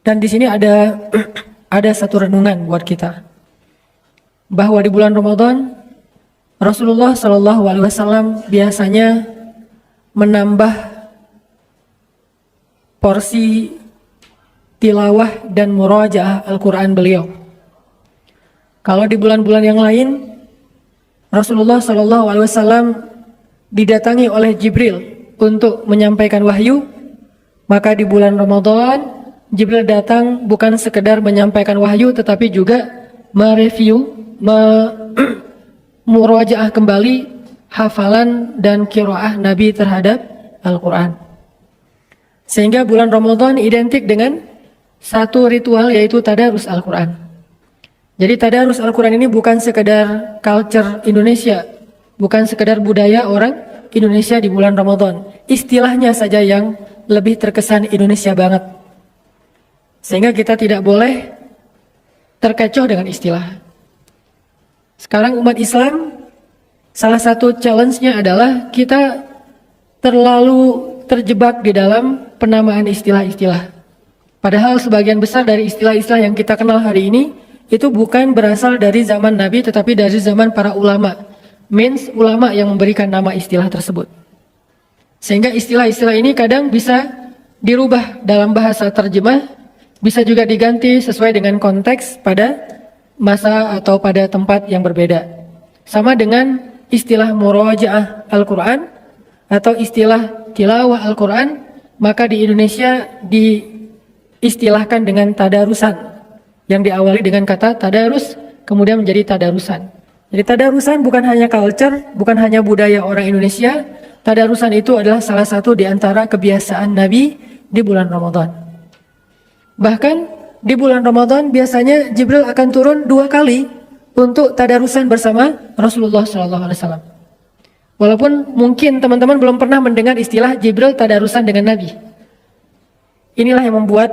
Dan di sini ada satu renungan buat kita, bahwa di bulan Ramadan Rasulullah Shallallahu Alaihi Wasallam biasanya menambah porsi tilawah dan murajaah Al-Quran beliau. Kalau di bulan-bulan yang lain, Rasulullah Shallallahu Alaihi Wasallam didatangi oleh Jibril untuk menyampaikan wahyu, maka di bulan Ramadan Jibril datang bukan sekedar menyampaikan wahyu, tetapi juga mereview, murajaah kembali hafalan dan qiraah Nabi terhadap Al-Quran. Sehingga bulan Ramadan identik dengan satu ritual, yaitu tadarus Al-Quran. Jadi tadarus Al-Quran ini bukan sekedar culture Indonesia, bukan sekedar budaya orang Indonesia di bulan Ramadan. Istilahnya saja yang lebih terkesan Indonesia banget. Sehingga kita tidak boleh terkecoh dengan istilah. Sekarang umat Islam, salah satu challenge-nya adalah kita terlalu terjebak di dalam penamaan istilah-istilah. Padahal sebagian besar dari istilah-istilah yang kita kenal hari ini itu bukan berasal dari zaman Nabi, tetapi dari zaman para ulama. Means ulama yang memberikan nama istilah tersebut. Sehingga istilah-istilah ini kadang bisa dirubah dalam bahasa terjemah, bisa juga diganti sesuai dengan konteks pada masa atau pada tempat yang berbeda. Sama dengan istilah murajaah Al-Quran atau istilah tilawah Al-Quran, maka di Indonesia diistilahkan dengan tadarusan, yang diawali dengan kata tadarus kemudian menjadi tadarusan. Jadi tadarusan bukan hanya culture, bukan hanya budaya orang Indonesia. Tadarusan itu adalah salah satu di antara kebiasaan Nabi di bulan Ramadan. Bahkan di bulan Ramadan biasanya Jibril akan turun 2 kali untuk tadarusan bersama Rasulullah SAW. Walaupun mungkin teman-teman belum pernah mendengar istilah Jibril tadarusan dengan Nabi. Inilah yang membuat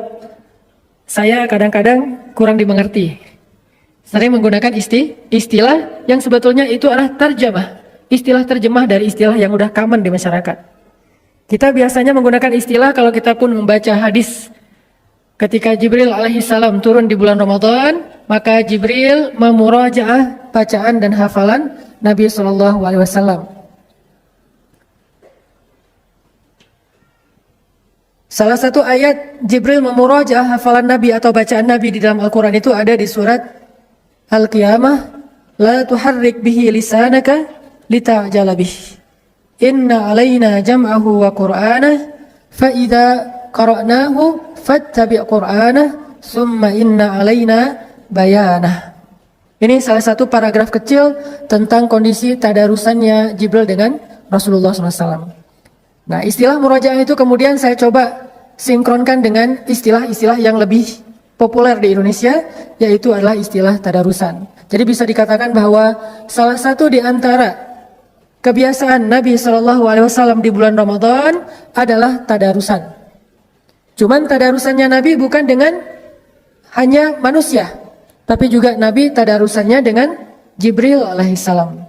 saya kadang-kadang kurang dimengerti. Sering menggunakan istilah yang sebetulnya itu adalah terjemah. Istilah terjemah dari istilah yang udah common di masyarakat. Kita biasanya menggunakan istilah kalau kita pun membaca hadis. Ketika Jibril alaihissalam turun di bulan Ramadan, maka Jibril memurajaah bacaan dan hafalan Nabi SAW. Salah satu ayat Jibril memurajaah hafalan Nabi atau bacaan Nabi di dalam Al-Quran itu ada di surat Al-Qiyamah. La tuharrik bihi lisanaka lita'jala bih. Inna alaina jam'ahu wa qur'anah fa idza qara'nahu fattabi' qur'anah summa inna alaina bayanah. Ini salah satu paragraf kecil tentang kondisi tadarusannya Jibril dengan Rasulullah SAW. Nah, istilah murajaah itu kemudian saya coba sinkronkan dengan istilah-istilah yang lebih populer di Indonesia, yaitu adalah istilah tadarusan. Jadi bisa dikatakan bahwa salah satu di antara kebiasaan Nabi SAW di bulan Ramadan adalah tadarusan. Cuman tadarusannya Nabi bukan dengan hanya manusia, tapi juga Nabi tadarusannya dengan Jibril alaihissalam.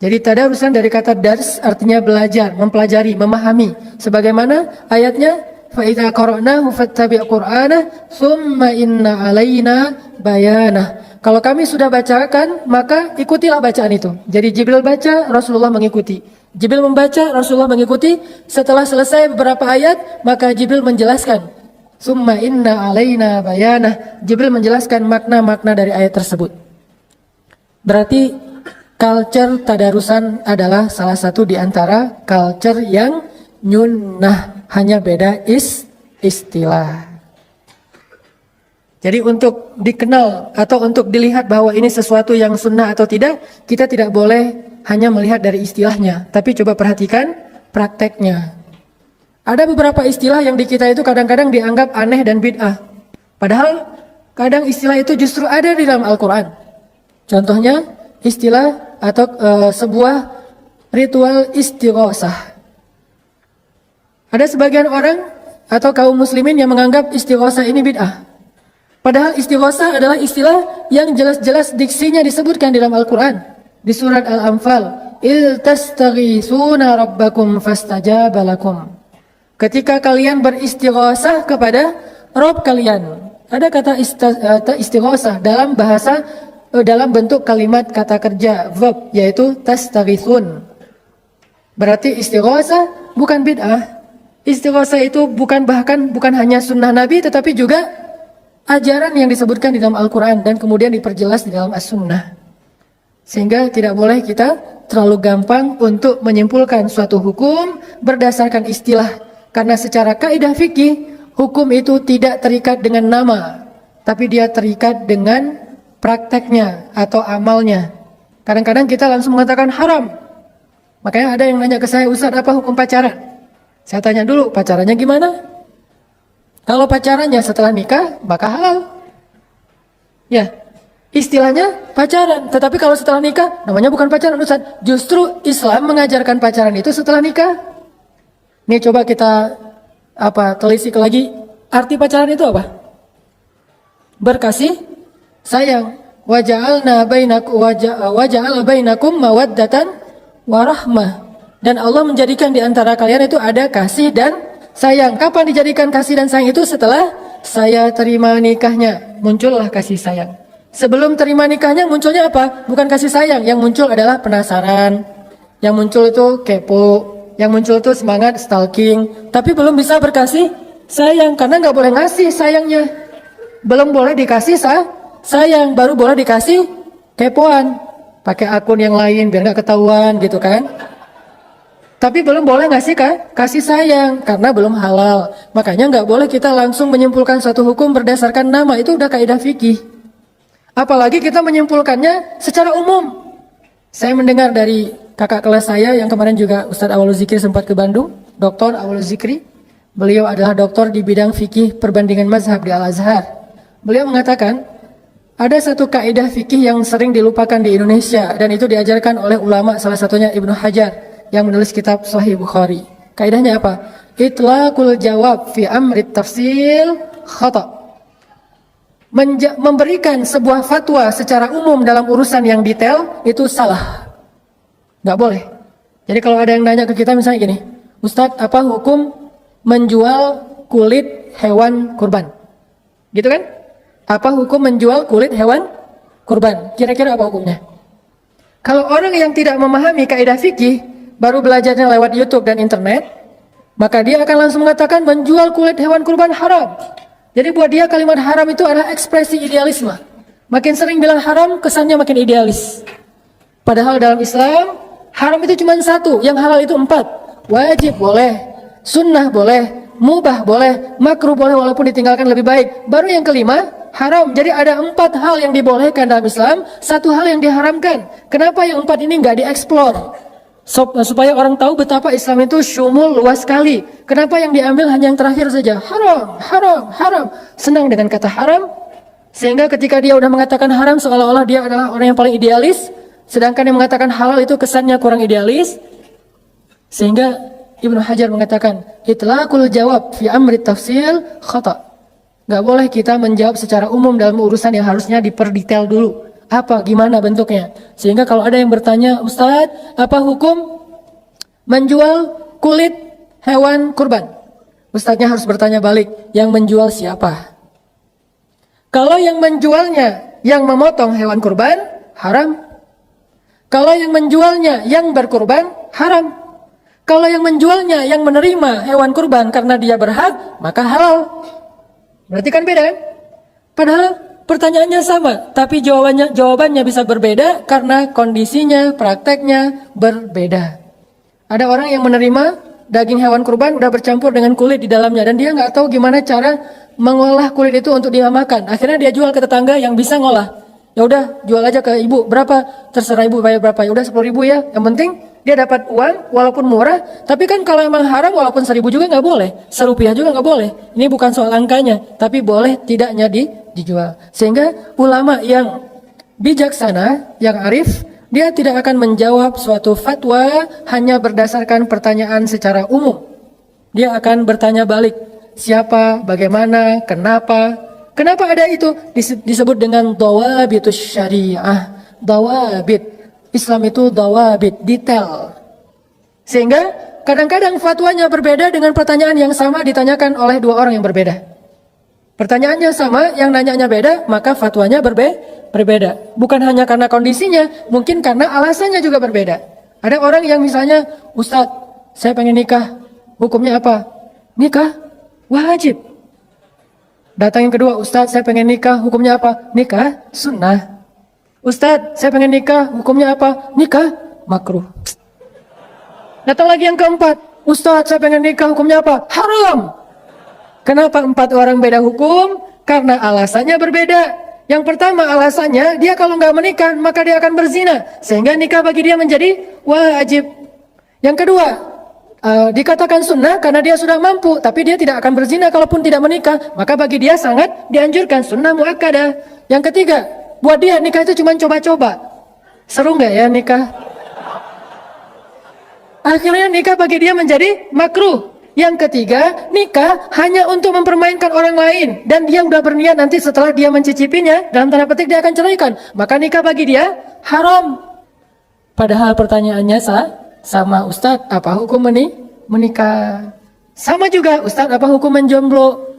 Jadi tadarusan dari kata dars artinya belajar, mempelajari, memahami. Sebagaimana ayatnya, فَإِذَا قَرَأْنَاهُ فَاتَّبِعْ قُرْآنَهُ ثُمَّ إِنَّ عَلَيْنَا بَيَانَهُ. Kalau kami sudah bacakan, maka ikutilah bacaan itu. Jadi Jibril baca, Rasulullah mengikuti. Jibril membaca, Rasulullah mengikuti. Setelah selesai beberapa ayat, maka Jibril menjelaskan. Summa inna alaina bayanah. Jibril menjelaskan makna-makna dari ayat tersebut. Berarti culture tadarusan adalah salah satu di antara culture yang nyunnah, hanya beda istilah. Jadi untuk dikenal atau untuk dilihat bahwa ini sesuatu yang sunnah atau tidak, kita tidak boleh hanya melihat dari istilahnya, tapi coba perhatikan prakteknya. Ada beberapa istilah yang di kita itu kadang-kadang dianggap aneh dan bid'ah. Padahal kadang istilah itu justru ada di dalam Al-Quran. Contohnya istilah atau sebuah ritual istighosah. Ada sebagian orang atau kaum muslimin yang menganggap istighosah ini bid'ah. Padahal istighosah adalah istilah yang jelas-jelas diksinya disebutkan di dalam Al-Quran. Di surat Al-Anfal, "Il tastaghisuna rabbakum fastajaba lakum." Ketika kalian beristighosah kepada Rabb kalian, Ada kata istighosah dalam bahasa dalam bentuk kalimat kata kerja verb, yaitu tastaghithun. Berarti istighosah bukan bid'ah. Istighosah itu bukan hanya sunnah Nabi, tetapi juga ajaran yang disebutkan di dalam Al-Quran dan kemudian diperjelas di dalam As-Sunnah. Sehingga tidak boleh kita terlalu gampang untuk menyimpulkan suatu hukum berdasarkan istilah. Karena secara kaidah fikih, hukum itu tidak terikat dengan nama, tapi dia terikat dengan prakteknya atau amalnya. Kadang-kadang kita langsung mengatakan haram. Makanya ada yang nanya ke saya, Ustaz, apa hukum pacaran? Saya tanya dulu, pacarannya gimana? Kalau pacarannya setelah nikah, maka halal. Ya, istilahnya pacaran. Tetapi kalau setelah nikah, namanya bukan pacaran, Ustaz. Justru Islam mengajarkan pacaran itu setelah nikah. Nih coba kita telisik lagi. Arti pacaran itu apa? Berkasih sayang. Waja'alna bainakum mawaddatan warahmah. Dan Allah menjadikan di antara kalian itu ada kasih dan sayang. Kapan dijadikan kasih dan sayang itu? Setelah saya terima nikahnya, muncullah kasih sayang. Sebelum terima nikahnya munculnya apa? Bukan kasih sayang, yang muncul adalah penasaran. Yang muncul itu kepo, yang muncul itu semangat stalking. Tapi belum bisa berkasih sayang, karena nggak boleh ngasih sayangnya. Belum boleh dikasih sayang, baru boleh dikasih kepoan. Pakai akun yang lain biar nggak ketahuan gitu kan. Tapi belum boleh ngasih kasih sayang karena belum halal. Makanya nggak boleh kita langsung menyimpulkan suatu hukum berdasarkan nama. Itu udah kaidah fikih. Apalagi kita menyimpulkannya secara umum. Saya mendengar dari kakak kelas saya yang kemarin juga Ustadz Awalul Zikri sempat ke Bandung, Dr. Awalul Zikri. Beliau adalah doktor di bidang fikih perbandingan mazhab di Al-Azhar. Beliau mengatakan ada satu kaidah fikih yang sering dilupakan di Indonesia dan itu diajarkan oleh ulama, salah satunya Ibnu Hajar yang menulis kitab Sahih Bukhari. Kaidahnya apa? Itlaqul jawab fi amri tafsil khata. Memberikan sebuah fatwa secara umum dalam urusan yang detail itu salah. Nggak boleh. Jadi kalau ada yang nanya ke kita misalnya gini, Ustadz, apa hukum menjual kulit hewan kurban? Gitu kan? Apa hukum menjual kulit hewan kurban? Kira-kira apa hukumnya? Kalau orang yang tidak memahami kaidah fikih, baru belajarnya lewat YouTube dan internet, maka dia akan langsung mengatakan menjual kulit hewan kurban haram. Jadi buat dia kalimat haram itu adalah ekspresi idealisme. Makin sering bilang haram, kesannya makin idealis. Padahal dalam Islam, haram itu cuma satu, yang halal itu 4. Wajib boleh, sunnah boleh, mubah boleh, makruh boleh walaupun ditinggalkan lebih baik. Baru yang kelima, haram. Jadi ada 4 hal yang dibolehkan dalam Islam, 1 hal yang diharamkan. Kenapa yang 4 ini nggak dieksplor? Supaya orang tahu betapa Islam itu syumul, luas sekali. Kenapa yang diambil hanya yang terakhir saja? Haram, haram, haram. Senang dengan kata haram, sehingga ketika dia udah mengatakan haram seolah-olah dia adalah orang yang paling idealis, sedangkan yang mengatakan halal itu kesannya kurang idealis. Sehingga Ibnu Hajar mengatakan itlaqul jawab fi amri tafsil khata. Gak boleh kita menjawab secara umum dalam urusan yang harusnya diperdetail dulu. Apa, gimana bentuknya? Sehingga kalau ada yang bertanya, Ustadz, apa hukum menjual kulit hewan kurban? Ustadznya harus bertanya balik, yang menjual siapa? Kalau yang menjualnya yang memotong hewan kurban, haram. Kalau yang menjualnya yang berkurban, haram. Kalau yang menjualnya yang menerima hewan kurban karena dia berhak, maka halal. Berarti kan beda kan? Padahal pertanyaannya sama, tapi jawabannya bisa berbeda karena kondisinya, prakteknya berbeda. Ada orang yang menerima daging hewan kurban udah bercampur dengan kulit di dalamnya dan dia nggak tahu gimana cara mengolah kulit itu untuk dia makan. Akhirnya dia jual ke tetangga yang bisa ngolah. Ya udah, jual aja ke ibu. Berapa? Terserah ibu bayar berapa. Ya udah 10.000 ya. Yang penting dia dapat uang walaupun murah. Tapi kan kalau emang haram walaupun 1.000 juga nggak boleh. Rp1 juga nggak boleh. Ini bukan soal angkanya, tapi boleh tidaknya dijual. Sehingga ulama yang bijaksana, yang arif, dia tidak akan menjawab suatu fatwa hanya berdasarkan pertanyaan secara umum. Dia akan bertanya balik, siapa, bagaimana, kenapa. Kenapa ada itu? Disebut dengan dawabitus syariah. Dawabit. Islam itu dawabit, detail. Sehingga kadang-kadang fatwanya berbeda dengan pertanyaan yang sama ditanyakan oleh 2 orang yang berbeda. Pertanyaannya sama, yang nanyanya beda, maka fatwanya berbeda. Bukan hanya karena kondisinya, mungkin karena alasannya juga berbeda. Ada orang yang misalnya, Ustadz, saya pengen nikah, hukumnya apa? Nikah wajib. Datang yang kedua, Ustadz, saya pengen nikah, hukumnya apa? Nikah sunnah. Ustadz, saya pengen nikah, hukumnya apa? Nikah makruh. Datang lagi yang keempat, Ustadz, saya pengen nikah, hukumnya apa? Haram. Kenapa 4 orang beda hukum? Karena alasannya berbeda. Yang pertama alasannya, dia kalau nggak menikah, maka dia akan berzina. Sehingga nikah bagi dia menjadi wajib. Yang kedua, dikatakan sunnah karena dia sudah mampu. Tapi dia tidak akan berzina kalaupun tidak menikah. Maka bagi dia sangat dianjurkan sunnah muakkadah. Yang ketiga, buat dia nikah itu cuma coba-coba. Seru nggak ya nikah? Akhirnya nikah bagi dia menjadi makruh. Yang ketiga, nikah hanya untuk mempermainkan orang lain. Dan dia udah berniat nanti setelah dia mencicipinya, dalam tanda petik dia akan ceraikan. Maka nikah bagi dia haram. Padahal pertanyaannya sama, Ustadz, apa hukum menikah? Sama juga, Ustadz, apa hukum menjomblo?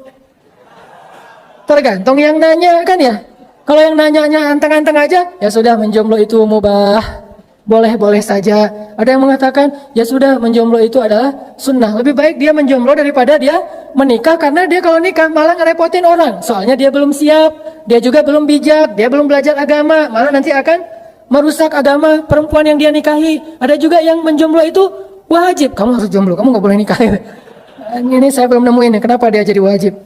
Tergantung yang nanya kan ya. Kalau yang nanyanya anteng-anteng aja, ya sudah menjomblo itu mubah. Boleh-boleh saja. Ada yang mengatakan, ya sudah menjomblo itu adalah sunnah. Lebih baik dia menjomblo daripada dia menikah. Karena dia kalau nikah malah ngerepotin orang. Soalnya dia belum siap, dia juga belum bijak, dia belum belajar agama. Malah nanti akan merusak agama perempuan yang dia nikahi. Ada juga yang menjomblo itu wajib. Kamu harus jomblo, kamu gak boleh nikah. Ini saya belum nemuin, kenapa dia jadi wajib.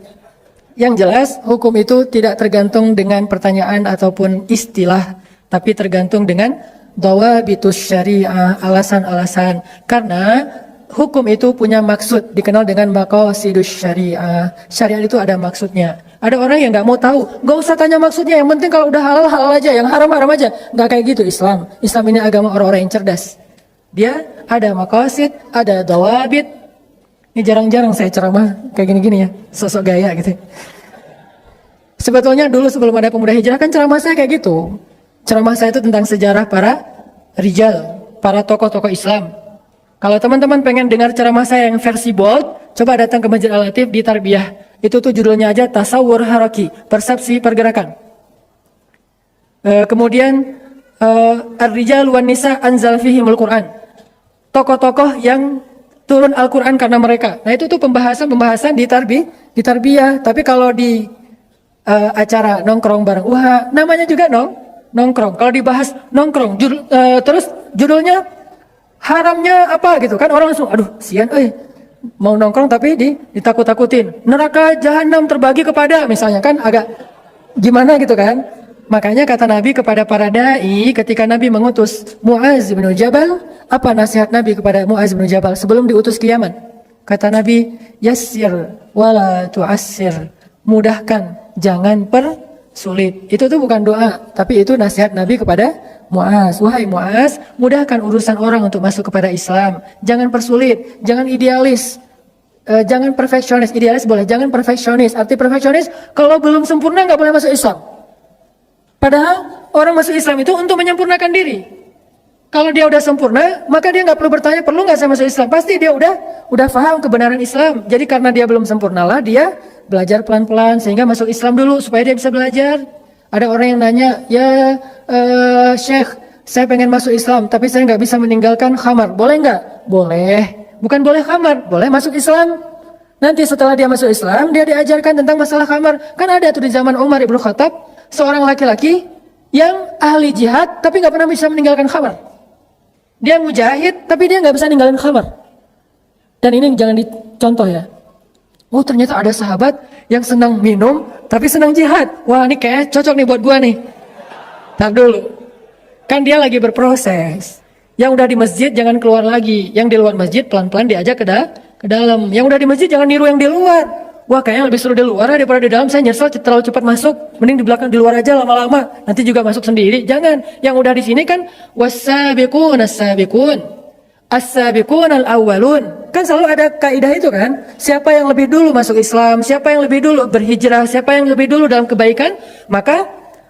Yang jelas, hukum itu tidak tergantung dengan pertanyaan ataupun istilah. Tapi tergantung dengan dawabitus syariah, alasan-alasan. Karena hukum itu punya maksud, dikenal dengan maqasidus syariah. Syariat itu ada maksudnya. Ada orang yang nggak mau tahu, nggak usah tanya maksudnya. Yang penting kalau udah halal halal aja, yang haram haram aja. Nggak kayak gitu Islam. Islam ini agama orang-orang yang cerdas. Dia ada maqasid, ada dawabit. Ini jarang-jarang saya ceramah kayak gini-gini ya, sosok gaya gitu. Sebetulnya dulu sebelum ada pemuda hijrah kan ceramah saya kayak gitu. Ceramah saya itu tentang sejarah para rijal, para tokoh-tokoh Islam. Kalau teman-teman pengen dengar ceramah saya yang versi bold, coba datang ke Masjid Al-Latif di Tarbiyah. Itu tuh judulnya aja Tasawwur Haraki, persepsi pergerakan. Kemudian Ar-Rijal wan Nisa anzal fihimul Quran. Tokoh-tokoh yang turun Al-Quran karena mereka. Nah itu tuh pembahasan di Tarbiyah. Tapi kalau di acara nongkrong bareng, wah namanya juga nongkrong. Kalau dibahas nongkrong, terus judulnya haramnya apa gitu kan, orang langsung aduh sian mau nongkrong tapi ditakut-takutin. Neraka jahanam terbagi kepada, misalnya kan agak gimana gitu kan. Makanya kata Nabi kepada para dai ketika Nabi mengutus Muaz bin Jabal, apa nasihat Nabi kepada Muaz bin Jabal sebelum diutus ke Yaman? Kata Nabi, yassir wala tu'assir, mudahkan jangan sulit. Itu tuh bukan doa, tapi itu nasihat Nabi kepada Muaz. Wahai Muaz, mudahkan urusan orang untuk masuk kepada Islam. Jangan persulit, jangan idealis, jangan perfeksionis. Idealis boleh, jangan perfeksionis. Arti perfeksionis, kalau belum sempurna nggak boleh masuk Islam. Padahal orang masuk Islam itu untuk menyempurnakan diri. Kalau dia udah sempurna, maka dia nggak perlu bertanya, perlu nggak saya masuk Islam? Pasti dia udah paham kebenaran Islam. Jadi karena dia belum sempurnalah, dia belajar pelan-pelan sehingga masuk Islam dulu supaya dia bisa belajar. Ada orang yang nanya, ya Syekh, saya pengen masuk Islam, tapi saya nggak bisa meninggalkan khamar. Boleh nggak? Boleh. Bukan boleh khamar, boleh masuk Islam. Nanti setelah dia masuk Islam, dia diajarkan tentang masalah khamar. Kan ada tuh di zaman Umar ibn Khattab, seorang laki-laki yang ahli jihad, tapi nggak pernah bisa meninggalkan khamar. Dia mujahid, tapi dia nggak bisa ninggalin khamar. Dan ini jangan dicontoh ya. Oh ternyata ada sahabat yang senang minum, tapi senang jihad. Wah ini kayak cocok nih buat gua nih. Tar dulu. Kan dia lagi berproses. Yang udah di masjid jangan keluar lagi. Yang di luar masjid pelan-pelan diajak ke dalam. Yang udah di masjid jangan niru yang di luar. Wah kayaknya lebih seru di luar daripada di dalam. Saya nyesel terlalu cepat masuk. Mending di belakang, di luar aja lama-lama. Nanti juga masuk sendiri. Jangan. Yang udah di sini kan was-sabiqun as-sabiqun, as-sabiqun al-awwalun. Kan selalu ada kaidah itu kan. Siapa yang lebih dulu masuk Islam, siapa yang lebih dulu berhijrah, siapa yang lebih dulu dalam kebaikan, maka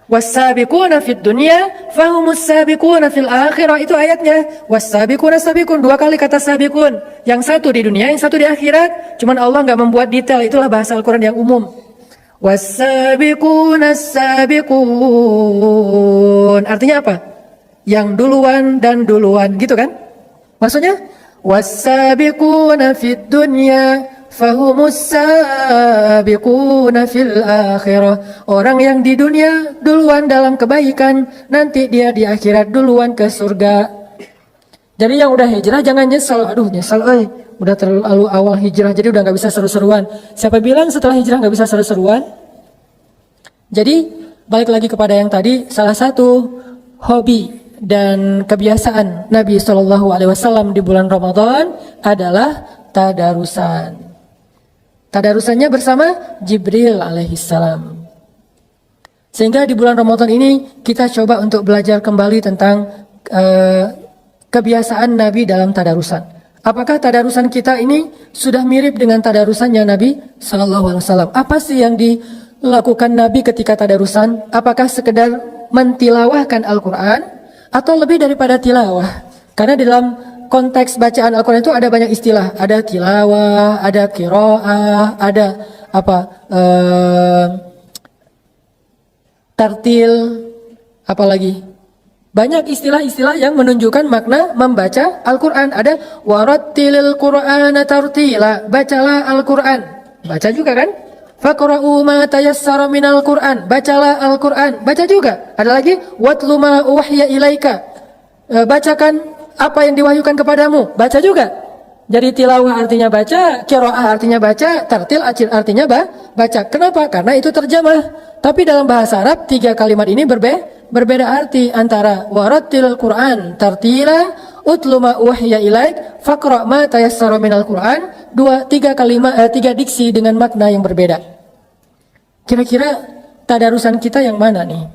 was-sabiquna fid dunya fahumus sabiquna fil akhirah. Itu ayatnya. Was-sabiquna sabiqun, 2 kali kata sabiqun. Yang satu di dunia, yang satu di akhirat. Cuman Allah nggak membuat detail, itulah bahasa Al-Quran yang umum. Was-sabiqunas sabiqun. Artinya apa? Yang duluan dan duluan, gitu kan? Maksudnya was-sabiquna fid dunya fahumus sabiquna fil akhirah. Orang yang di dunia duluan dalam kebaikan, nanti dia di akhirat duluan ke surga. Jadi yang udah hijrah jangan nyesel. Aduh nyesel, udah terlalu awal hijrah jadi udah nggak bisa seru-seruan. Siapa bilang setelah hijrah nggak bisa seru-seruan? Jadi balik lagi kepada yang tadi, salah satu hobi dan kebiasaan Nabi SAW di bulan Ramadan adalah tadarusan. Tadarusannya bersama Jibril alaihissalam. Sehingga di bulan Ramadan ini kita coba untuk belajar kembali tentang kebiasaan Nabi dalam tadarusan. Apakah tadarusan kita ini sudah mirip dengan tadarusannya Nabi SAW? Apa sih yang dilakukan Nabi ketika tadarusan? Apakah sekedar mentilawahkan Al-Quran atau lebih daripada tilawah? Karena dalam konteks bacaan Al-Quran itu ada banyak istilah. Ada tilawah, ada qiraah, ada tartil, apalagi? Banyak istilah-istilah yang menunjukkan makna membaca Al-Quran. Ada warattilil Qur'ana tartila, bacalah Al-Quran. Baca juga kan? Faqra'u ma tayassara minal Qur'an, bacalah Al-Quran. Baca juga. Ada lagi watlu ma uwahya ilaika, bacakan apa yang diwahyukan kepadamu. Baca juga. Jadi tilawah artinya baca, qiraah artinya baca, tartil artinya baca. Kenapa? Karena itu terjemah. Tapi dalam bahasa Arab 3 kalimat ini berbeda arti antara warattilil Qur'an tartila, utlu ma uwahya ilaik, faqra ma tayassara minal Qur'an. 3 kalimat, 3 diksi dengan makna yang berbeda. Kira-kira tadarusan kita yang mana nih?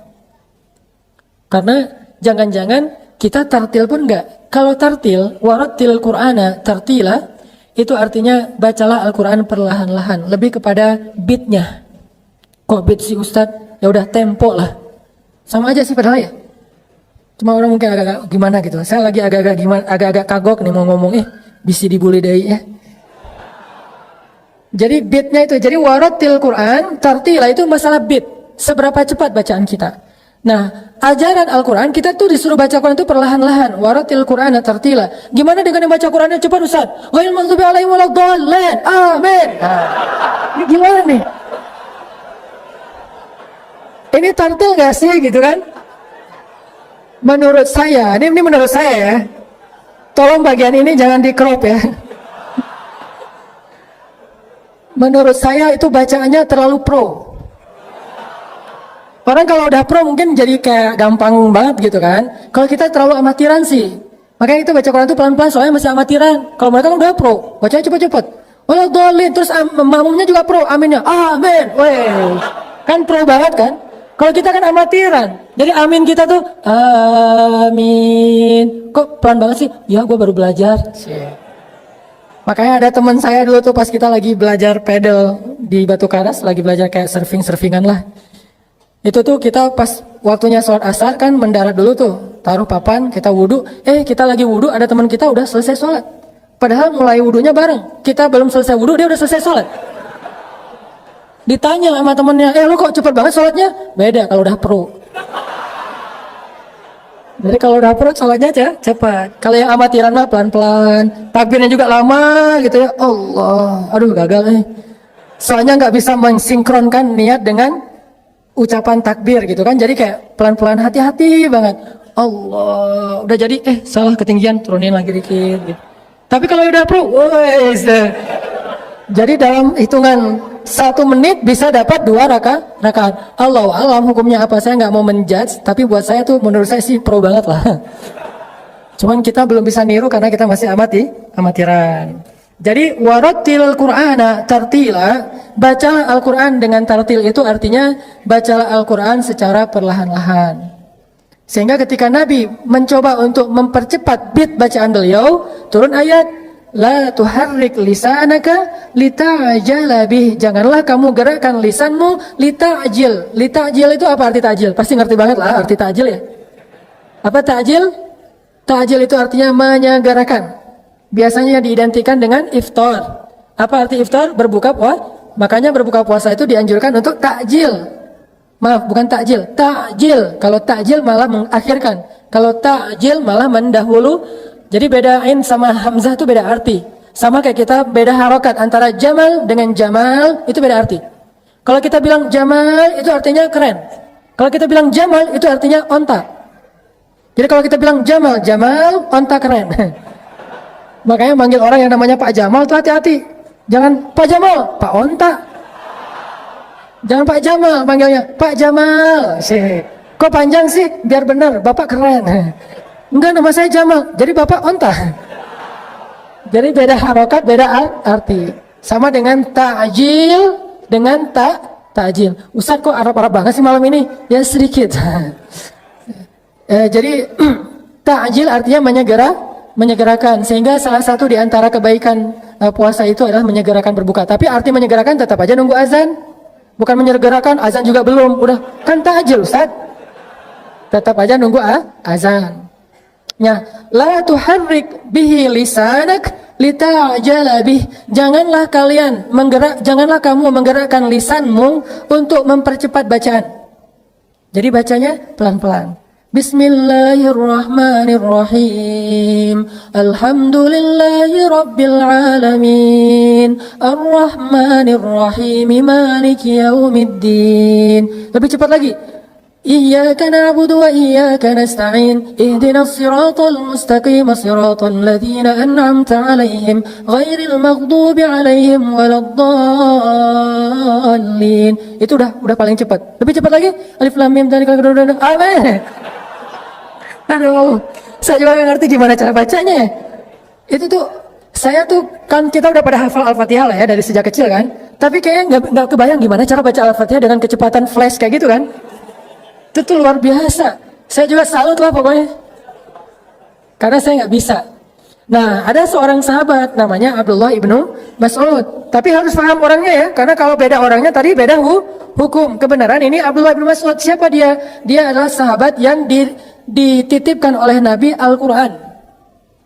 Karena jangan-jangan kita tartil pun enggak. Kalau tartil, warattilil Qur'ana tartila, itu artinya bacalah Al-Quran perlahan-lahan, lebih kepada beatnya. Kok beat sih Ustadz? Ya udah tempo lah. Sama aja sih padahal ya. Cuma orang mungkin agak-agak gimana gitu. Saya lagi agak-agak kagok nih mau ngomong, bisa dibully deh ya. Jadi beatnya itu, jadi warattil Quran tartila itu masalah beat. Seberapa cepat bacaan kita. Nah, ajaran Al-Quran kita tuh disuruh baca Quran itu perlahan-lahan. Warattil Quran tartila. Gimana dengan yang baca Qurannya cepat Ustaz? Ghairil maghdubi alaihim waladdallin. Amin. Ini gimana nih? Ini tartil gak sih gitu kan? Menurut saya, ini menurut saya ya. Tolong bagian ini jangan di crop ya. Menurut saya itu bacaannya terlalu pro. Orang kalau udah pro mungkin jadi kayak gampang banget gitu kan. Kalau kita terlalu amatiran sih. Makanya kita baca Quran itu pelan-pelan soalnya masih amatiran. Kalau mereka kan udah pro, bacanya cepet-cepet. Waladdallin, terus makmumnya juga pro, aminnya. Amin. Weh. Kan pro banget kan? Kalau kita kan amatiran. Jadi amin kita tuh amin. Kok pelan banget sih? Ya gue baru belajar. Makanya ada teman saya dulu tuh pas kita lagi belajar pedal di Batu Karas, lagi belajar kayak surfingan lah. Itu tuh kita pas waktunya sholat asar kan mendarat dulu tuh, taruh papan, kita wudhu. Kita lagi wudhu, ada teman kita udah selesai sholat. Padahal mulai wudhunya bareng. Kita belum selesai wudhu, dia udah selesai sholat. Ditanya sama temennya, lu kok cepet banget sholatnya? Beda kalau udah pro. Jadi kalau udah pro sholatnya aja cepat. Kalau yang amatiran mah pelan-pelan. Takbirnya juga lama gitu ya. Allah, aduh gagal. Soalnya nggak bisa mensinkronkan niat dengan ucapan takbir gitu kan. Jadi kayak pelan-pelan, hati-hati banget. Allah, udah jadi salah ketinggian, turunin lagi dikit gitu. Tapi kalau udah pro, jadi dalam hitungan 1 menit bisa dapat 2 rakaat. Allah alam hukumnya apa, saya nggak mau menjudge, tapi buat saya tuh menurut saya sih pro banget lah. Cuman kita belum bisa niru karena kita masih amatiran. Jadi warattilil Qur'ana tartila, bacalah Al-Quran dengan tartil itu artinya bacalah Al-Quran secara perlahan-lahan. Sehingga ketika Nabi mencoba untuk mempercepat beat bacaan beliau, turun ayat la tuharrik lisanaka lita'jala bih. Janganlah kamu gerakkan lisanmu lita'jil. Lita'jil itu apa arti ta'jil? Pasti ngerti banget lah arti ta'jil ya. Apa ta'jil? Ta'jil itu artinya menyegerakan. Biasanya diidentikan dengan iftar. Apa arti iftar? Berbuka Makanya berbuka puasa itu dianjurkan untuk takjil. Maaf, bukan takjil, takjil. Kalau takjil malah mengakhirkan. Kalau takjil malah mendahulu. Jadi bedain sama hamzah itu beda arti. Sama kayak kita beda harokat antara jamal dengan jamal itu beda arti. Kalau kita bilang jamal itu artinya keren. Kalau kita bilang jamal itu artinya onta. Jadi kalau kita bilang jamal, jamal onta keren. Makanya manggil orang yang namanya Pak Jamal tuh hati-hati. Jangan Pak Jamal, Pak Onta. Jangan Pak Jamal panggilnya, Pak Jamal. Kok panjang sih? Biar benar, Bapak keren. Enggak, nama saya Jamal. Jadi Bapak Onta. Jadi beda harokat, beda arti. Sama dengan ta'jil dengan takjil. Ustaz kok Arab-Arab banget sih malam ini? Ya sedikit. Jadi ta'jil artinya menyegerakan. Sehingga salah satu di antara kebaikan puasa itu adalah menyegerakan berbuka. Tapi arti menyegerakan tetap aja nunggu azan. Bukan menyegerakan, azan juga belum. Udah kan ta'jil Ustaz. Tetap aja nunggu azan. Ya, la tuharrik bihi lisanak lita'jala bih. Janganlah kamu menggerakkan lisanmu untuk mempercepat bacaan. Jadi bacanya pelan-pelan. Bismillahirrahmanirrahim. Alhamdulillahi rabbil alamin. Arrahmanirrahim. Maliki yaumiddin. Lebih cepat lagi. Iyyaka na'budu wa iyyaka nasta'in. Ihdinas siratal mustaqim, siratal ladzina an'amta 'alaihim, ghairil maghdubi 'alaihim waladdallin. Itu udah paling cepat. Lebih cepat lagi. Alif lam mim dzalikal qur'an. Amin. Aduh, saya juga nggak ngerti gimana cara bacanya. Itu tuh saya tuh kan kita udah pada hafal Al-Fatihah lah ya dari sejak kecil kan. Tapi kayaknya nggak kebayang gimana cara baca Al-Fatihah dengan kecepatan flash kayak gitu kan. Itu tuh luar biasa. Saya juga salut lah pokoknya. Karena saya nggak bisa. Nah, ada seorang sahabat namanya Abdullah ibnu Mas'ud. Tapi harus paham orangnya ya. Karena kalau beda orangnya tadi beda hukum. Kebenaran ini Abdullah ibnu Mas'ud. Siapa dia? Dia adalah sahabat yang dititipkan oleh Nabi Al-Quran.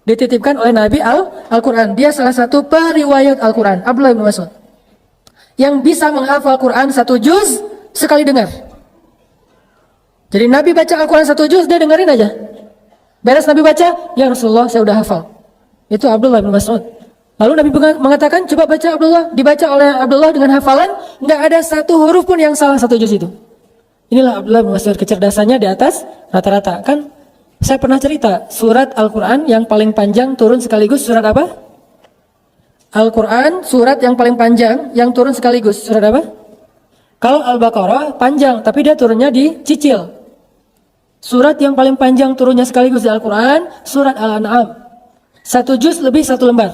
Dititipkan oleh Nabi Al-Quran. Dia salah satu periwayat Al-Quran. Abdullah ibnu Mas'ud. Yang bisa menghafal Quran 1 juz sekali dengar. Jadi Nabi baca Al-Quran 1 juz, dia dengerin aja. Beres Nabi baca, ya Rasulullah saya udah hafal. Itu Abdullah bin Mas'ud. Lalu Nabi mengatakan, coba baca Abdullah. Dibaca oleh Abdullah dengan hafalan, nggak ada satu huruf pun yang salah 1 juz itu. Inilah Abdullah bin Mas'ud, kecerdasannya di atas rata-rata. Kan saya pernah cerita, surat Al-Quran yang paling panjang turun sekaligus surat apa? Al-Quran, surat yang paling panjang yang turun sekaligus, surat apa? Kalau Al-Baqarah panjang, tapi dia turunnya dicicil. Surat yang paling panjang turunnya sekaligus di Al-Quran, surat Al-An'am. 1 juz lebih 1 lembar.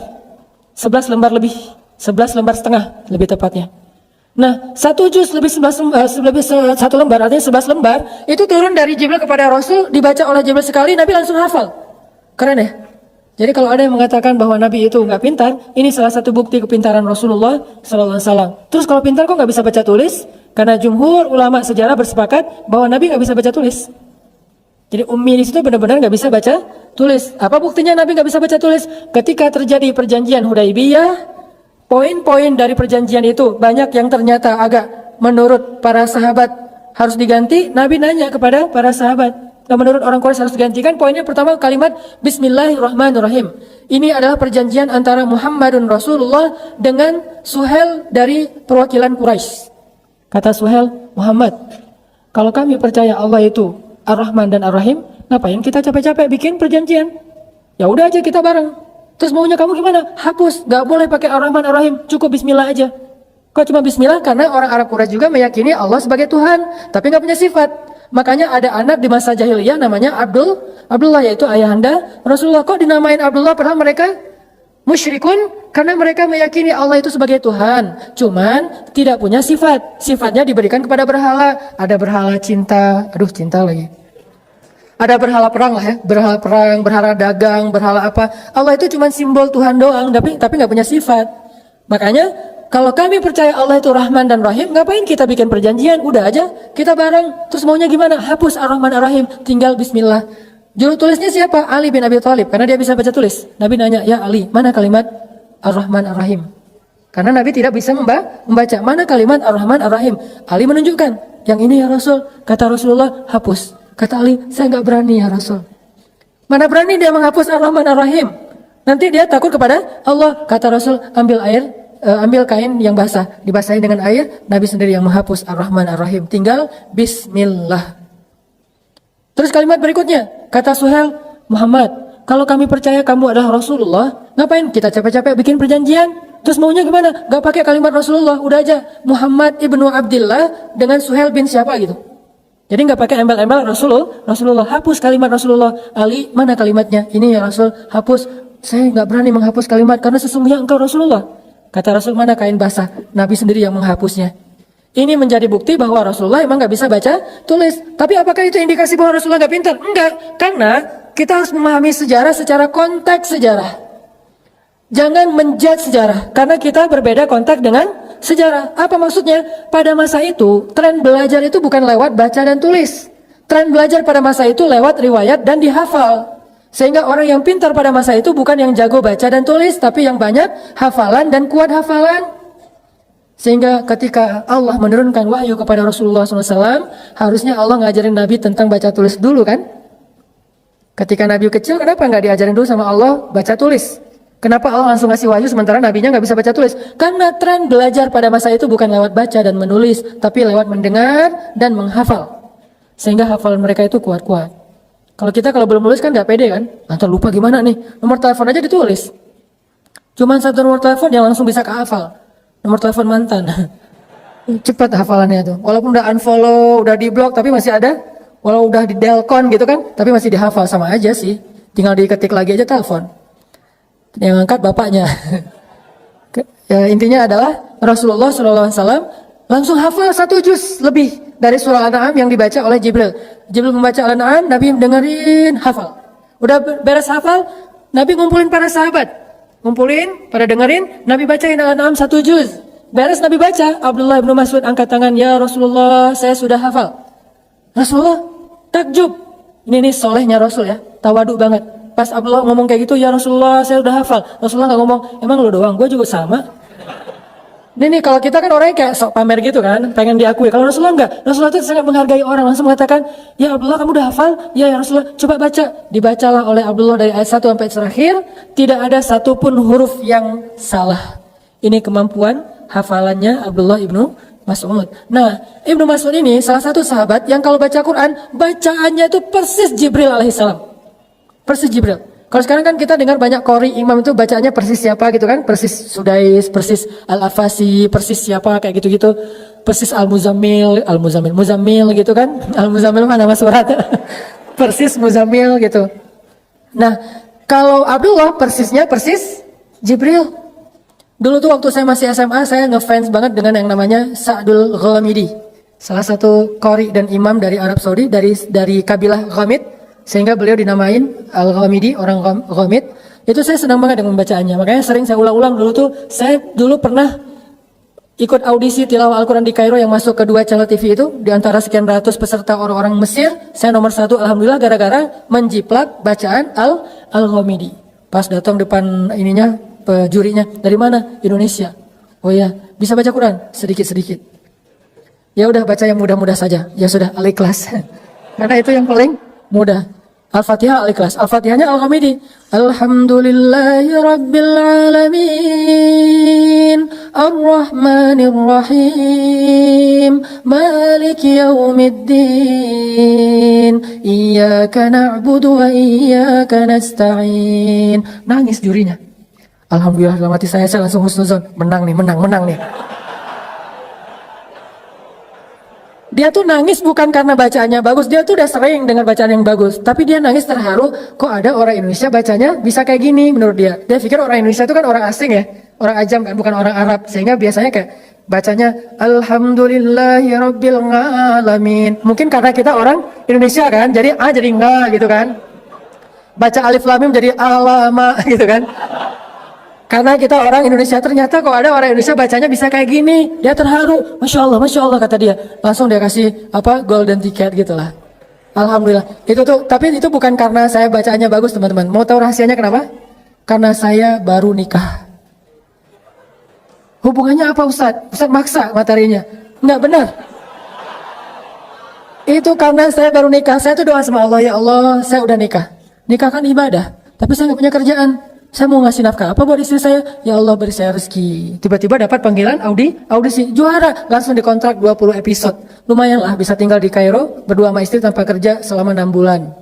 11 lembar lebih. 11 lembar setengah lebih tepatnya. Nah, 1 juz lebih 1 lembar, artinya 11 lembar, itu turun dari Jibril kepada Rasul, dibaca oleh Jibril sekali, Nabi langsung hafal. Keren ya? Jadi kalau ada yang mengatakan bahwa Nabi itu nggak pintar, ini salah satu bukti kepintaran Rasulullah SAW. Terus kalau pintar kok nggak bisa baca tulis? Karena jumhur ulama sejarah bersepakat bahwa Nabi nggak bisa baca tulis. Jadi ummi di situ benar-benar nggak bisa baca tulis. Apa buktinya Nabi nggak bisa baca tulis? Ketika terjadi perjanjian Hudaybiyah, poin-poin dari perjanjian itu banyak yang ternyata agak menurut para sahabat harus diganti. Nabi nanya kepada para sahabat. Nah, menurut orang Quraisy harus digantikan. Poinnya pertama kalimat Bismillahirrahmanirrahim. Ini adalah perjanjian antara Muhammadun Rasulullah dengan Suhail dari perwakilan Quraisy. Kata Suhail, Muhammad, kalau kami percaya Allah itu Ar-Rahman dan Ar-Rahim, ngapain kita capek-capek bikin perjanjian? Ya udah aja kita bareng. Terus maunya kamu gimana? Hapus, gak boleh pakai Ar-Rahman Ar-Rahim, cukup Bismillah aja. Kok cuma Bismillah? Karena orang Arab Quraisy juga meyakini Allah sebagai Tuhan, tapi gak punya sifat. Makanya ada anak di masa jahiliyah namanya Abdullah, yaitu ayahanda Rasulullah. Kok dinamain Abdullah padahal mereka musyrikun? Karena mereka meyakini Allah itu sebagai Tuhan, cuman tidak punya sifat. Sifatnya diberikan kepada berhala. Ada berhala cinta, cinta lagi. Ada berhala perang lah ya, berhala perang, berhala dagang, berhala apa. Allah itu cuma simbol Tuhan doang, tapi nggak punya sifat. Makanya kalau kami percaya Allah itu Rahman dan Rahim, ngapain kita bikin perjanjian? Udah aja kita bareng. Terus maunya gimana? Hapus Ar-Rahman Ar-Rahim, tinggal Bismillah. Juru tulisnya siapa? Ali bin Abi Thalib, karena dia bisa baca tulis. Nabi nanya, ya Ali, mana kalimat Ar-Rahman Ar-Rahim? Karena Nabi tidak bisa membaca. Mana kalimat Ar-Rahman Ar-Rahim? Ali menunjukkan, yang ini ya Rasul. Kata Rasulullah, hapus. Kata Ali, saya nggak berani ya Rasul. Mana berani dia menghapus Ar-Rahman Ar-Rahim? Nanti dia takut kepada Allah. Kata Rasul, ambil air, ambil kain yang basah, dibasahi dengan air. Nabi sendiri yang menghapus Ar-Rahman Ar-Rahim. Tinggal Bismillah. Terus kalimat berikutnya, kata Suhail, Muhammad, kalau kami percaya kamu adalah Rasulullah, ngapain kita capek-capek bikin perjanjian? Terus maunya gimana? Gak pakai kalimat Rasulullah, udah aja Muhammad ibnu Abdillah dengan Suhail bin siapa gitu. Jadi gak pakai embel-embel Rasulullah, hapus kalimat Rasulullah. Ali, mana kalimatnya? Ini ya Rasul, hapus. Saya gak berani menghapus kalimat karena sesungguhnya engkau Rasulullah. Kata Rasul, mana kain basah? Nabi sendiri yang menghapusnya. Ini menjadi bukti bahwa Rasulullah emang gak bisa baca, tulis. Tapi apakah itu indikasi bahwa Rasulullah gak pintar? Enggak, karena kita harus memahami sejarah secara konteks sejarah. Jangan menjudge sejarah, karena kita berbeda konteks dengan sejarah. Apa maksudnya? Pada masa itu, tren belajar itu bukan lewat baca dan tulis. Tren belajar pada masa itu lewat riwayat dan dihafal. Sehingga orang yang pintar pada masa itu bukan yang jago baca dan tulis, tapi yang banyak hafalan dan kuat hafalan. Sehingga ketika Allah menurunkan wahyu kepada Rasulullah SAW, harusnya Allah ngajarin Nabi tentang baca tulis dulu kan? Ketika Nabi kecil, kenapa nggak diajarin dulu sama Allah baca tulis? Kenapa Allah langsung ngasih wahyu sementara Nabinya nggak bisa baca tulis? Karena tren belajar pada masa itu bukan lewat baca dan menulis, tapi lewat mendengar dan menghafal. Sehingga hafalan mereka itu kuat-kuat. Kalau kita belum nulis kan nggak pede kan? Nanti lupa gimana nih? Nomor telepon aja ditulis. Cuman satu nomor telepon yang langsung bisa kehafal. Nomor telepon mantan. Cepat hafalannya tuh. Walaupun udah unfollow, udah di blok, tapi masih ada. Walau udah di delcon gitu kan, tapi masih dihafal, sama aja sih. Tinggal diketik lagi aja telepon. Yang angkat bapaknya. Ya, intinya adalah Rasulullah SAW langsung hafal 1 juz lebih dari surah Al-An'am yang dibaca oleh Jibril. Jibril membaca Al-An'am, Nabi dengerin, hafal. Udah beres hafal, Nabi ngumpulin para sahabat. Ngumpulin, pada dengerin, Nabi bacain Al-An'am 1 juz. Beres Nabi baca, Abdullah bin Mas'ud angkat tangan, ya Rasulullah, saya sudah hafal. Rasulullah takjub. Ini solehnya Rasul ya, tawaduk banget. Pas Abdullah ngomong kayak gitu, ya Rasulullah saya udah hafal. Rasulullah gak ngomong, emang lu doang, gue juga sama. Ini kalau kita kan orangnya kayak sok pamer gitu kan, pengen diakui. Kalau Rasulullah enggak, Rasulullah itu sangat menghargai orang. Langsung mengatakan, ya Abdullah kamu udah hafal? Ya Rasulullah, coba baca. Dibacalah oleh Abdullah dari ayat 1 sampai terakhir. Tidak ada satupun huruf yang salah. Ini kemampuan hafalannya Abdullah ibnu Mas'ud. Nah, Ibnu Mas'ud ini salah satu sahabat yang kalau baca Quran, bacaannya itu persis Jibril alaihissalam. Persis Jibril. Kalau sekarang kan kita dengar banyak qori imam itu bacaannya persis siapa gitu kan, persis Sudais, persis Al-Afasi, persis siapa kayak gitu-gitu, persis Muzammil gitu kan, Al-Muzammil mana nama surat, persis Muzammil gitu. Nah, kalau Abdullah persisnya persis Jibril. Dulu tuh waktu saya masih SMA, saya ngefans banget dengan yang namanya Sa'dul Ghamidi, salah satu qori dan imam dari Arab Saudi, dari kabilah Ghamid. Sehingga beliau dinamain Al-Ghamidi, orang Ghamid. Itu saya senang banget dengan bacaannya. Makanya sering saya ulang-ulang dulu tuh. Saya dulu pernah ikut audisi tilawah Al-Quran di Kairo yang masuk ke 2 channel TV itu. Di antara sekian ratus peserta orang-orang Mesir, saya nomor 1 alhamdulillah gara-gara menjiplak bacaan Al-Ghamidi. Pas datang depan ininya, jurinya, dari mana? Indonesia. Oh ya, bisa baca Quran? Sedikit-sedikit. Ya udah baca yang mudah-mudah saja. Ya sudah, Al-Ikhlas. Karena itu yang paling mudah. Al-Fatihah Al-Ikhlas. Al-Fatihahnya Al-Ghamidi. Alhamdulillahi Rabbil Alamin Ar-Rahmanir Rahim Maliki Yawmiddin Iyyaka na'budu wa iyyaka nasta'in. Nangis jurinya. Alhamdulillah dalam hati saya langsung husnuzon. Menang nih. Dia tuh nangis bukan karena bacaannya bagus, dia tuh udah sering dengar bacaan yang bagus, tapi dia nangis terharu, kok ada orang Indonesia bacanya bisa kayak gini menurut dia. Dia pikir orang Indonesia itu kan orang asing ya, orang ajam kan, bukan orang Arab, sehingga biasanya kayak bacanya Alhamdulillahirabbil alamin. Mungkin karena kita orang Indonesia kan, jadi A jadi enggak gitu kan. Baca alif lam mim jadi alama gitu kan. Karena kita orang Indonesia, ternyata kok ada orang Indonesia bacanya bisa kayak Gini. Dia terharu, Masya Allah kata dia. Langsung dia kasih golden ticket gitulah. Alhamdulillah. Tapi itu bukan karena saya bacaannya bagus teman-teman. Mau tahu rahasianya kenapa? Karena saya baru nikah. Hubungannya apa Ustaz? Ustaz maksa materinya. Enggak benar. Itu karena saya baru nikah, saya tuh doa sama Allah, ya Allah, saya udah nikah. Nikah kan ibadah, tapi saya nggak punya kerjaan. Saya mau ngasih nafkah apa buat istri saya? Ya Allah beri saya rezeki. Tiba-tiba dapat panggilan audisi, juara, langsung dikontrak 20 episode. Lumayan lah, bisa tinggal di Kairo, berdua sama istri tanpa kerja selama 6 bulan.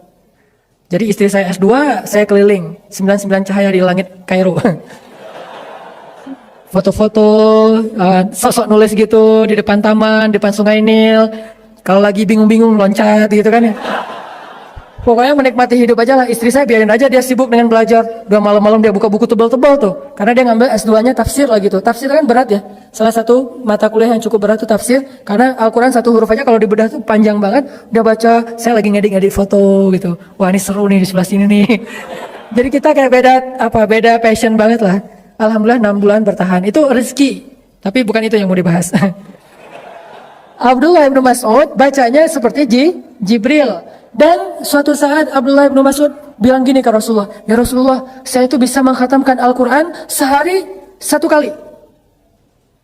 Jadi istri saya S2, saya keliling, 99 cahaya di langit Kairo. Foto-foto, sosok nulis gitu, di depan taman, depan sungai Nil. Kalau lagi bingung-bingung loncat gitu kan ya. Pokoknya menikmati hidup aja lah. Istri saya biarin aja dia sibuk dengan belajar. Dua malam-malam dia buka buku tebal-tebal tuh. Karena dia ngambil S2-nya tafsir lah gitu. Tafsir kan berat ya. Salah satu mata kuliah yang cukup berat tuh tafsir. Karena Al-Quran satu huruf aja kalau dibedah tuh panjang banget. Udah baca, saya lagi ngedit-ngedit foto gitu. Wah ini seru nih di sebelah sini nih. Jadi kita kayak beda passion banget lah. Alhamdulillah 6 bulan bertahan. Itu rezeki. Tapi bukan itu yang mau dibahas. Abdullah bin Mas'ud bacanya seperti Jibril. Dan suatu saat Abdullah bin Mas'ud bilang gini ke Rasulullah, ya Rasulullah, saya itu bisa mengkhatamkan Al-Quran sehari 1 kali.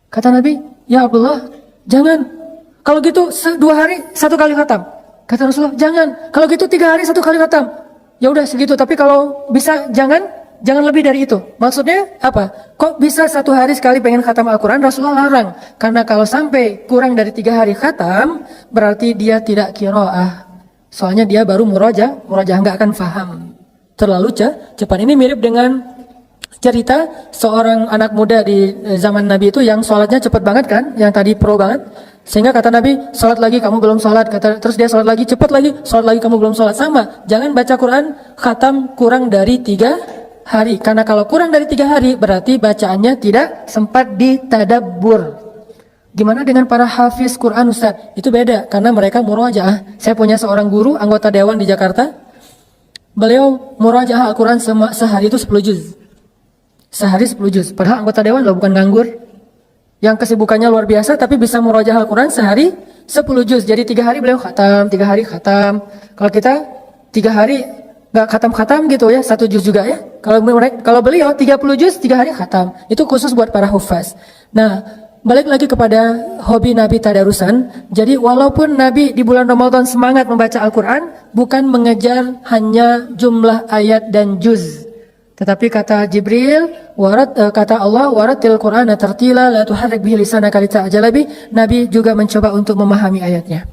Kata Nabi, ya Abdullah, jangan. Kalau gitu 2 hari 1 kali khatam. Kata Rasulullah, jangan. Kalau gitu 3 hari 1 kali khatam. Ya udah segitu. Tapi kalau bisa jangan lebih dari itu. Maksudnya apa? Kok bisa 1 hari sekali pengen khatam Al-Quran? Rasulullah larang. Karena kalau sampai kurang dari 3 hari khatam, berarti dia tidak qiraah. Soalnya dia baru murajah nggak akan faham. Terlalu cepat. Ini mirip dengan cerita seorang anak muda di zaman Nabi itu yang sholatnya cepat banget kan, yang tadi pro banget. Sehingga kata Nabi, sholat lagi kamu belum sholat. Terus dia sholat lagi, cepat lagi, sholat lagi kamu belum sholat. Sama, jangan baca Quran khatam kurang dari 3 hari. Karena kalau kurang dari 3 hari, berarti bacaannya tidak sempat ditadabbur. Gimana dengan para hafiz Quran Ustaz? Itu beda, karena mereka murajaah. Saya punya seorang guru, anggota dewan di Jakarta. Beliau murajaah Al-Quran sehari itu 10 juz. Sehari 10 juz. Padahal anggota dewan loh, bukan nganggur. Yang kesibukannya luar biasa, tapi bisa murajaah Al-Quran sehari 10 juz. Jadi 3 hari beliau khatam, 3 hari khatam. Kalau kita 3 hari nggak khatam-khatam gitu ya, 1 juz juga ya. Kalau beliau 30 juz, 3 hari khatam. Itu khusus buat para hufaz. Nah, balik lagi kepada hobi Nabi tadarusan. Jadi walaupun Nabi di bulan Ramadan semangat membaca Al-Quran, bukan mengejar hanya jumlah ayat dan juz. Tetapi kata Jibril, kata Allah, waratil Qur'ana tartila la tuharrik bihi lisanaka lita'jala bih. Nabi juga mencoba untuk memahami ayatnya.